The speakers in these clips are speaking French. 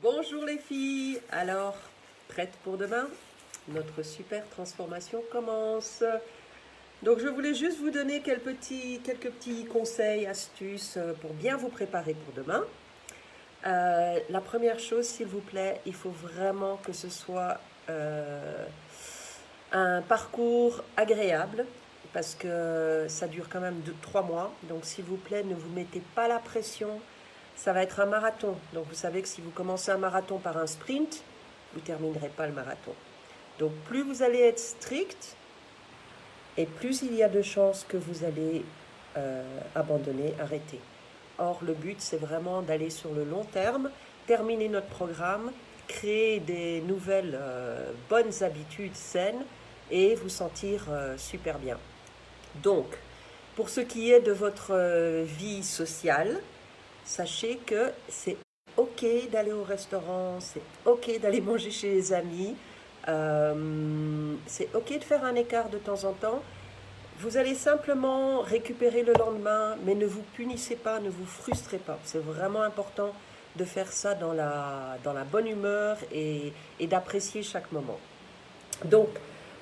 Bonjour les filles, alors prêtes pour demain? Notre super transformation commence. Donc je voulais juste vous donner quelques petits conseils, astuces pour bien vous préparer pour demain. La première chose, s'il vous plaît, il faut vraiment que ce soit un parcours agréable parce que ça dure quand même 3 mois. Donc s'il vous plaît, ne vous mettez pas la pression. Ça va être un marathon. Donc vous savez que si vous commencez un marathon par un sprint, vous ne terminerez pas le marathon. Donc plus vous allez être strict, et plus il y a de chances que vous allez abandonner, arrêter. Or, le but, c'est vraiment d'aller sur le long terme, terminer notre programme, créer des nouvelles bonnes habitudes saines et vous sentir super bien. Donc, pour ce qui est de votre vie sociale, sachez que c'est ok d'aller au restaurant, c'est ok d'aller manger chez les amis, c'est ok de faire un écart de temps en temps. Vous allez simplement récupérer le lendemain, mais ne vous punissez pas, ne vous frustrez pas. C'est vraiment important de faire ça dans la bonne humeur et d'apprécier chaque moment. Donc,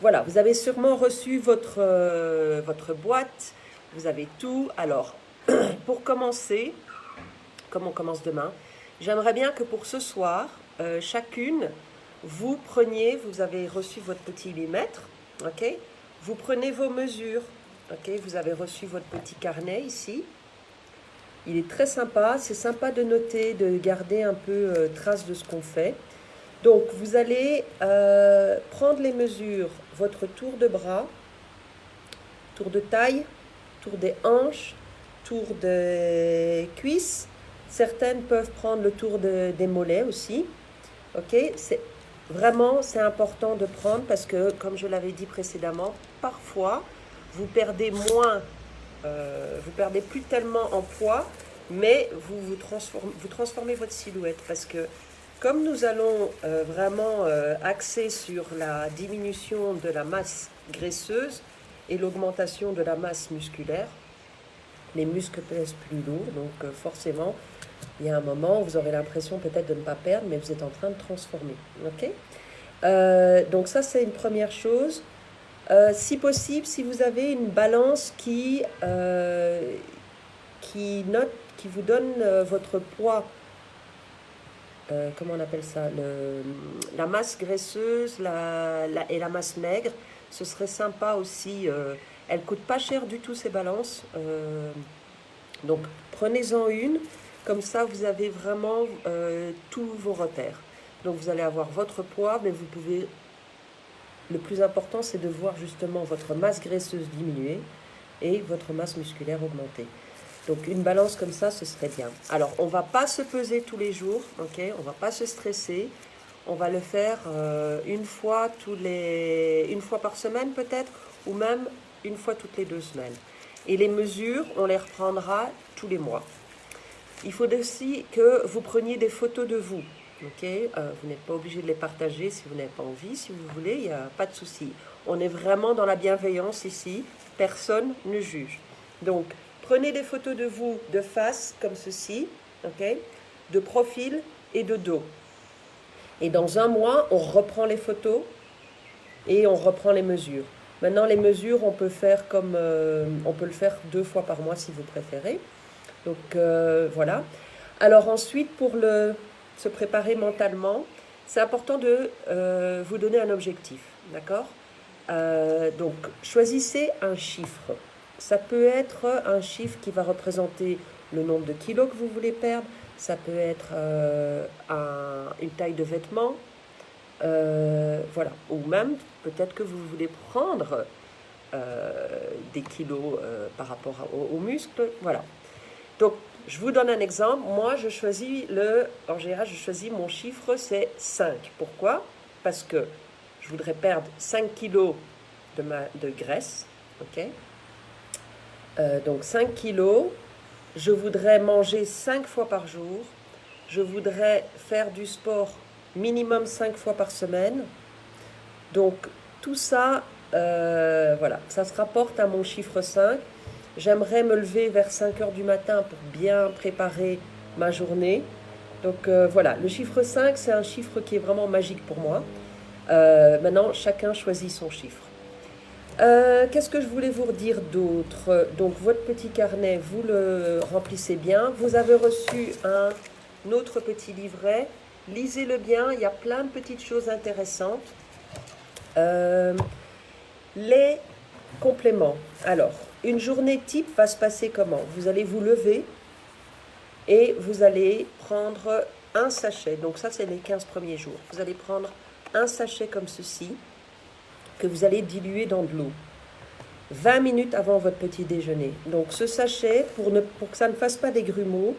voilà, vous avez sûrement reçu votre boîte, vous avez tout. Alors, pour commencer, comme on commence demain, j'aimerais bien que pour ce soir, chacune, vous avez reçu votre petit millimètre, ok? Vous prenez vos mesures, ok? Vous avez reçu votre petit carnet ici. Il est très sympa, c'est sympa de noter, de garder un peu trace de ce qu'on fait. Donc, vous allez prendre les mesures, votre tour de bras, tour de taille, tour des hanches, tour des cuisses. Certaines peuvent prendre le tour des mollets aussi. Ok, c'est important de prendre parce que, comme je l'avais dit précédemment, parfois vous perdez vous perdez plus tellement en poids, mais vous transformez votre silhouette parce que comme nous allons vraiment axer sur la diminution de la masse graisseuse et l'augmentation de la masse musculaire, les muscles pèsent plus lourd, donc forcément, il y a un moment où vous aurez l'impression peut-être de ne pas perdre, mais vous êtes en train de transformer. Ok, donc ça, c'est une première chose. Si possible, si vous avez une balance qui vous donne votre poids, comment on appelle ça, la masse graisseuse et la masse maigre, ce serait sympa aussi. Elle ne coûte pas cher du tout ces balances. Donc prenez-en une, comme ça vous avez vraiment tous vos repères. Donc vous allez avoir votre poids, mais vous pouvez... Le plus important, c'est de voir justement votre masse graisseuse diminuer et votre masse musculaire augmenter. Donc une balance comme ça, ce serait bien. Alors on ne va pas se peser tous les jours, ok? On ne va pas se stresser. On va le faire une fois par semaine peut-être, ou même une fois toutes les 2 semaines. Et les mesures, on les reprendra tous les mois. Il faut aussi que vous preniez des photos de vous. Okay, vous n'êtes pas obligé de les partager si vous n'avez pas envie. Si vous voulez, il n'y a pas de souci. On est vraiment dans la bienveillance ici. Personne ne juge. Donc, prenez des photos de vous de face, comme ceci, okay, de profil et de dos. Et dans un mois, on reprend les photos et on reprend les mesures. Maintenant, les mesures, on peut le faire 2 fois par mois si vous préférez. Donc, voilà. Alors ensuite, pour se préparer mentalement, c'est important de vous donner un objectif, d'accord? Donc, choisissez un chiffre. Ça peut être un chiffre qui va représenter le nombre de kilos que vous voulez perdre, ça peut être une taille de vêtement, voilà. Ou même, peut-être que vous voulez prendre des kilos par rapport aux muscles, voilà. Donc, je vous donne un exemple. Moi, en général, je choisis mon chiffre, c'est 5. Pourquoi? Parce que je voudrais perdre 5 kilos de graisse. Ok, donc 5 kilos. Je voudrais manger 5 fois par jour. Je voudrais faire du sport minimum 5 fois par semaine. Donc, tout ça, voilà, ça se rapporte à mon chiffre 5. J'aimerais me lever vers 5 heures du matin pour bien préparer ma journée. Donc voilà, le chiffre 5, c'est un chiffre qui est vraiment magique pour moi. Maintenant, chacun choisit son chiffre. Qu'est-ce que je voulais vous redire d'autre? Donc, votre petit carnet, vous le remplissez bien. Vous avez reçu un autre petit livret. Lisez-le bien, il y a plein de petites choses intéressantes. Les compléments. Alors, une journée type va se passer comment? Vous allez vous lever et vous allez prendre un sachet. Donc ça, c'est les 15 premiers jours. Vous allez prendre un sachet comme ceci, que vous allez diluer dans de l'eau. 20 minutes avant votre petit déjeuner. Donc ce sachet, pour que ça ne fasse pas des grumeaux,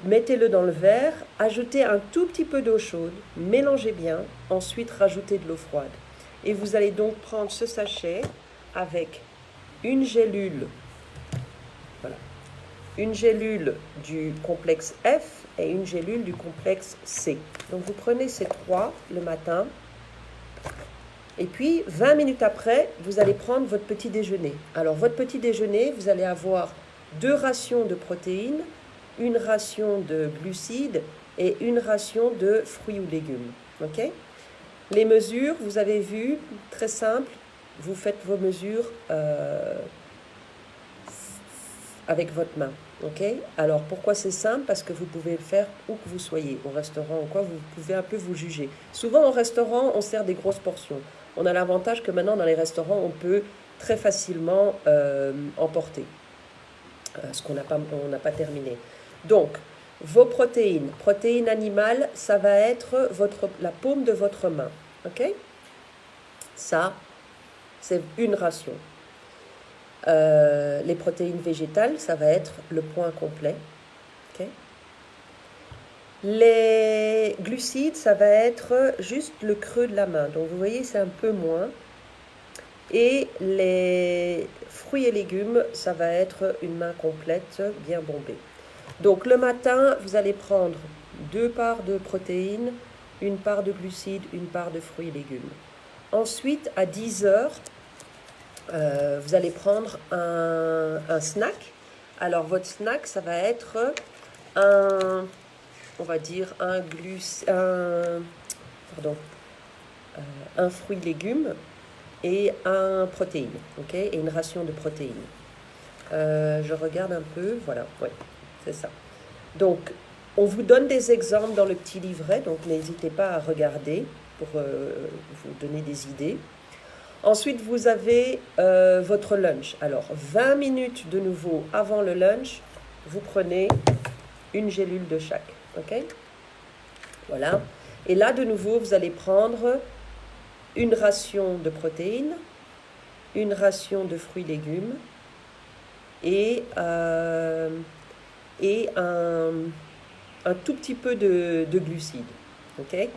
mettez-le dans le verre, ajoutez un tout petit peu d'eau chaude, mélangez bien, ensuite rajoutez de l'eau froide. Et vous allez donc prendre ce sachet avec une gélule, voilà, une gélule du complexe F et une gélule du complexe C. Donc vous prenez ces trois le matin. Et puis, 20 minutes après, vous allez prendre votre petit déjeuner. Alors, votre petit déjeuner, vous allez avoir 2 rations de protéines, une ration de glucides et une ration de fruits ou légumes. Ok? Les mesures, vous avez vu, très simple, vous faites vos mesures avec votre main. Ok? Alors, pourquoi c'est simple? Parce que vous pouvez le faire où que vous soyez, au restaurant ou quoi, vous pouvez un peu vous juger. Souvent, au restaurant, on sert des grosses portions. On a l'avantage que maintenant, dans les restaurants, on peut très facilement emporter ce qu'on n'a pas terminé. Donc, vos protéines. Protéines animales, ça va être la paume de votre main. Ok? Ça, c'est une ration. Les protéines végétales, ça va être le point complet. Okay. Les glucides, ça va être juste le creux de la main. Donc vous voyez, c'est un peu moins. Et les fruits et légumes, ça va être une main complète, bien bombée. Donc le matin, vous allez prendre 2 parts de protéines, une part de glucides, une part de fruits et légumes. Ensuite, à 10 heures, vous allez prendre un snack. Alors, votre snack, ça va être on va dire un fruit légume et un protéine, ok, et une ration de protéines. Je regarde un peu, voilà, ouais, c'est ça. Donc, on vous donne des exemples dans le petit livret, donc n'hésitez pas à regarder pour vous donner des idées. Ensuite, vous avez votre lunch. Alors, 20 minutes de nouveau avant le lunch, vous prenez une gélule de chaque. Ok? Voilà. Et là, de nouveau, vous allez prendre une ration de protéines, une ration de fruits et légumes et un tout petit peu de glucides. Ok?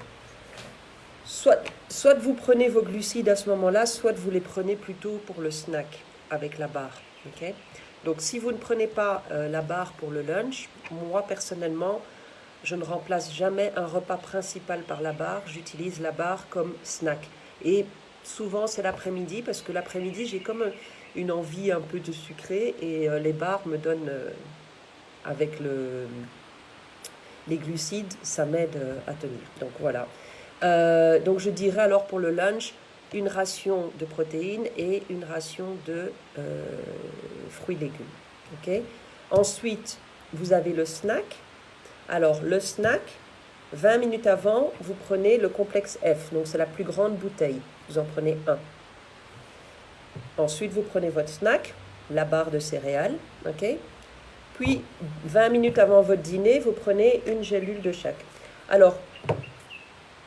Soit vous prenez vos glucides à ce moment-là, soit vous les prenez plutôt pour le snack avec la barre. Okay? Donc si vous ne prenez pas la barre pour le lunch, moi personnellement, je ne remplace jamais un repas principal par la barre, j'utilise la barre comme snack. Et souvent c'est l'après-midi, parce que l'après-midi j'ai comme une envie un peu de sucré, et les barres me donnent, avec les glucides, ça m'aide à tenir. Donc voilà. Donc je dirais alors pour le lunch, une ration de protéines et une ration de fruits et légumes. Okay? Ensuite, vous avez le snack. Alors le snack, 20 minutes avant, vous prenez le complexe F. Donc c'est la plus grande bouteille. Vous en prenez un. Ensuite, vous prenez votre snack, la barre de céréales. Okay? Puis, 20 minutes avant votre dîner, vous prenez une gélule de chaque. Alors,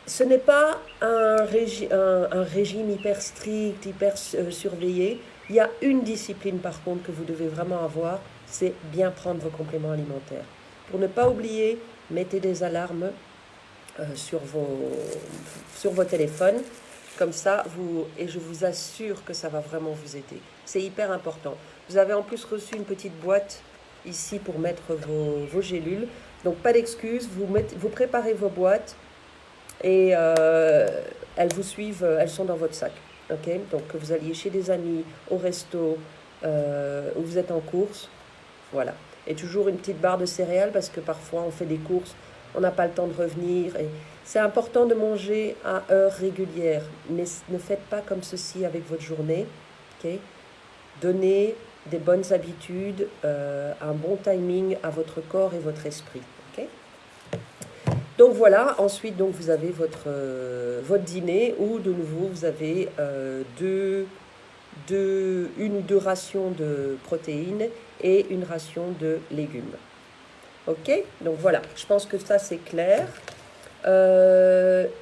ce n'est pas un régime hyper strict, hyper surveillé. Il y a une discipline par contre que vous devez vraiment avoir, c'est bien prendre vos compléments alimentaires. Pour ne pas oublier, mettez des alarmes sur vos téléphones. Comme ça, et je vous assure que ça va vraiment vous aider. C'est hyper important. Vous avez en plus reçu une petite boîte ici pour mettre vos gélules. Donc pas d'excuses, vous préparez vos boîtes. Et elles vous suivent, elles sont dans votre sac. Okay? Donc que vous alliez chez des amis, au resto, ou vous êtes en course, voilà. et toujours une petite barre de céréales parce que parfois on fait des courses, on n'a pas le temps de revenir. Et c'est important de manger à heure régulière. Ne faites pas comme ceci avec votre journée. Okay? Donnez des bonnes habitudes, un bon timing à votre corps et votre esprit. Okay? Donc voilà, ensuite donc, vous avez votre dîner où de nouveau vous avez une ou deux rations de protéines et une ration de légumes. Ok, donc voilà, je pense que ça c'est clair.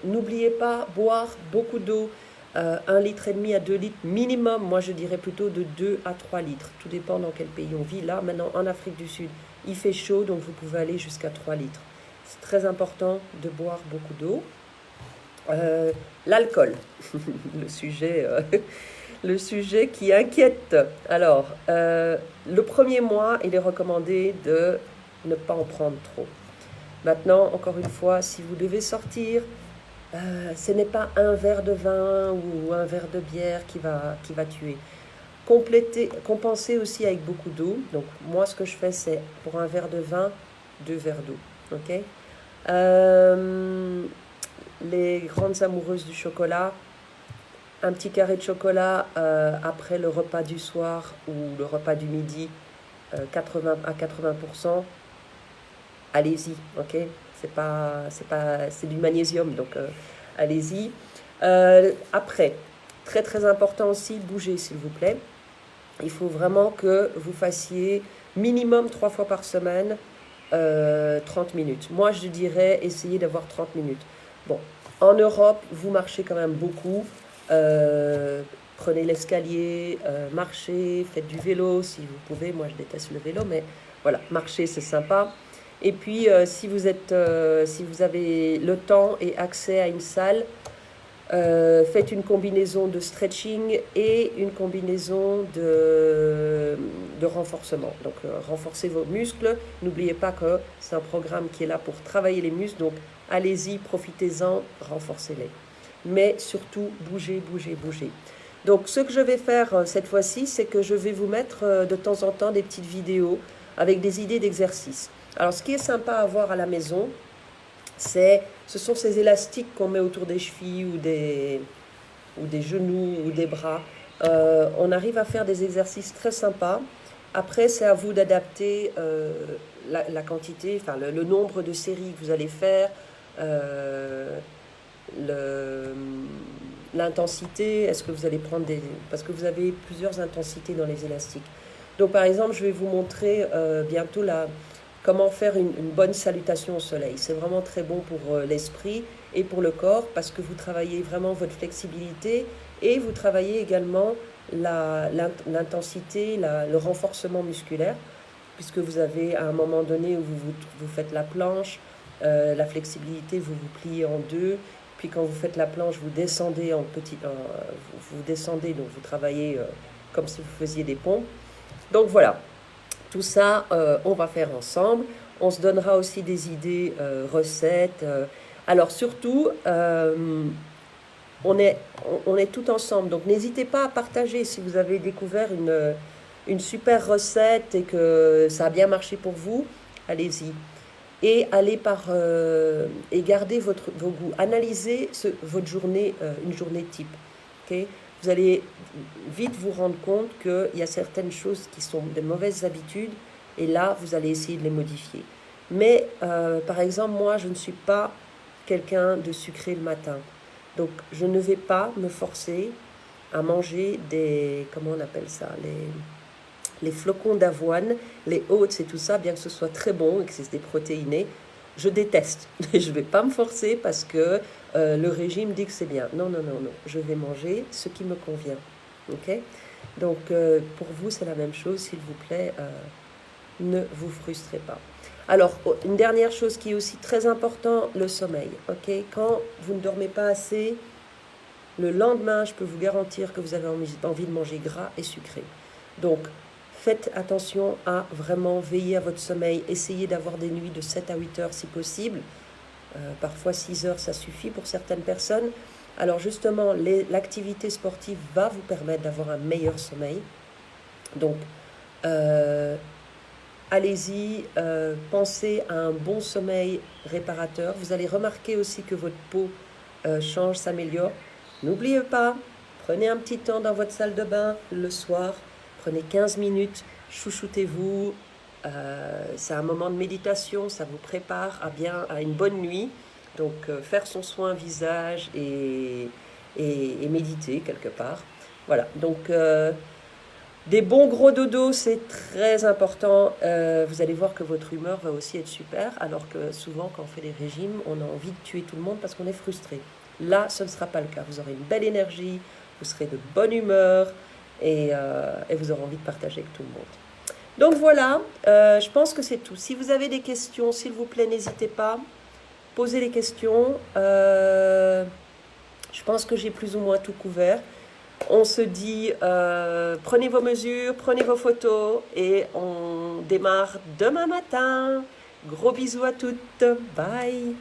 N'oubliez pas, boire beaucoup d'eau, 1,5 litre à 2 litres minimum. Moi je dirais plutôt de 2 à 3 litres. Tout dépend dans quel pays on vit. Là maintenant en Afrique du Sud, il fait chaud, donc vous pouvez aller jusqu'à 3 litres. C'est très important de boire beaucoup d'eau. L'alcool, le sujet qui inquiète. Alors, le premier mois, il est recommandé de ne pas en prendre trop. Maintenant, encore une fois, si vous devez sortir, ce n'est pas un verre de vin ou un verre de bière qui va tuer. Compenser aussi avec beaucoup d'eau. Donc, moi, ce que je fais, c'est pour un verre de vin, 2 verres d'eau. Ok? Les grandes amoureuses du chocolat, un petit carré de chocolat après le repas du soir ou le repas du midi, 80 à 80%, allez-y, ok? C'est du magnésium, donc allez-y. Après, très très important aussi, bougez s'il vous plaît. Il faut vraiment que vous fassiez minimum 3 fois par semaine 30 minutes. Moi, je dirais essayez d'avoir 30 minutes. Bon, en Europe, vous marchez quand même beaucoup. Prenez l'escalier, marchez, faites du vélo si vous pouvez. Moi, je déteste le vélo, mais voilà, marcher, c'est sympa. Et puis, si vous avez le temps et accès à une salle, faites une combinaison de stretching et une combinaison de renforcement. Donc, renforcez vos muscles. N'oubliez pas que c'est un programme qui est là pour travailler les muscles. Donc, allez-y, profitez-en, renforcez-les. Mais surtout, bougez, bougez, bougez. Donc, ce que je vais faire cette fois-ci, c'est que je vais vous mettre de temps en temps des petites vidéos avec des idées d'exercices. Alors, ce qui est sympa à voir à la maison, ce sont ces élastiques qu'on met autour des chevilles ou des genoux ou des bras. On arrive à faire des exercices très sympas. Après, c'est à vous d'adapter la quantité, enfin le nombre de séries que vous allez faire, l'intensité. Est-ce que vous allez prendre parce que vous avez plusieurs intensités dans les élastiques. Donc, par exemple, je vais vous montrer bientôt comment faire une bonne salutation au soleil. C'est vraiment très bon pour l'esprit et pour le corps parce que vous travaillez vraiment votre flexibilité et vous travaillez également l'intensité, le renforcement musculaire puisque vous avez à un moment donné où vous faites la planche, la flexibilité, vous vous pliez en deux, puis quand vous faites la planche, vous descendez vous descendez, donc vous travaillez comme si vous faisiez des pompes. Donc voilà. Tout ça, on va faire ensemble. On se donnera aussi des idées, recettes. Alors surtout, on est tout ensemble. Donc n'hésitez pas à partager si vous avez découvert une super recette et que ça a bien marché pour vous. Allez-y. Et allez et gardez vos goûts. Analysez votre journée, une journée type. Okay? Vous allez vite vous rendre compte qu'il y a certaines choses qui sont de mauvaises habitudes et là, vous allez essayer de les modifier. Mais, par exemple, moi, je ne suis pas quelqu'un de sucré le matin. Donc, je ne vais pas me forcer à manger comment on appelle ça, les flocons d'avoine, les oats et tout ça, bien que ce soit très bon et que c'est des protéinés. Je déteste. Je ne vais pas me forcer parce que le régime dit que c'est bien. Non, non, non, non. Je vais manger ce qui me convient. Ok? Donc, pour vous, c'est la même chose. S'il vous plaît, ne vous frustrez pas. Alors, une dernière chose qui est aussi très importante, le sommeil. Ok? Quand vous ne dormez pas assez, le lendemain, je peux vous garantir que vous avez envie de manger gras et sucré. Donc, faites attention à vraiment veiller à votre sommeil. Essayez d'avoir des nuits de 7 à 8 heures si possible. Parfois 6 heures, ça suffit pour certaines personnes. Alors justement, l'activité sportive va vous permettre d'avoir un meilleur sommeil. Donc, allez-y, pensez à un bon sommeil réparateur. Vous allez remarquer aussi que votre peau change, s'améliore. N'oubliez pas, prenez un petit temps dans votre salle de bain le soir, prenez 15 minutes, chouchoutez-vous. C'est un moment de méditation, ça vous prépare à une bonne nuit. Donc faire son soin visage et méditer quelque part. Voilà, donc des bons gros dodos, c'est très important. Vous allez voir que votre humeur va aussi être super, alors que souvent quand on fait des régimes, on a envie de tuer tout le monde parce qu'on est frustré. Là, ce ne sera pas le cas. Vous aurez une belle énergie, vous serez de bonne humeur et vous aurez envie de partager avec tout le monde. Donc voilà, je pense que c'est tout. Si vous avez des questions, s'il vous plaît, n'hésitez pas. Posez les questions. Je pense que j'ai plus ou moins tout couvert. On se dit, prenez vos mesures, prenez vos photos et on démarre demain matin. Gros bisous à toutes. Bye.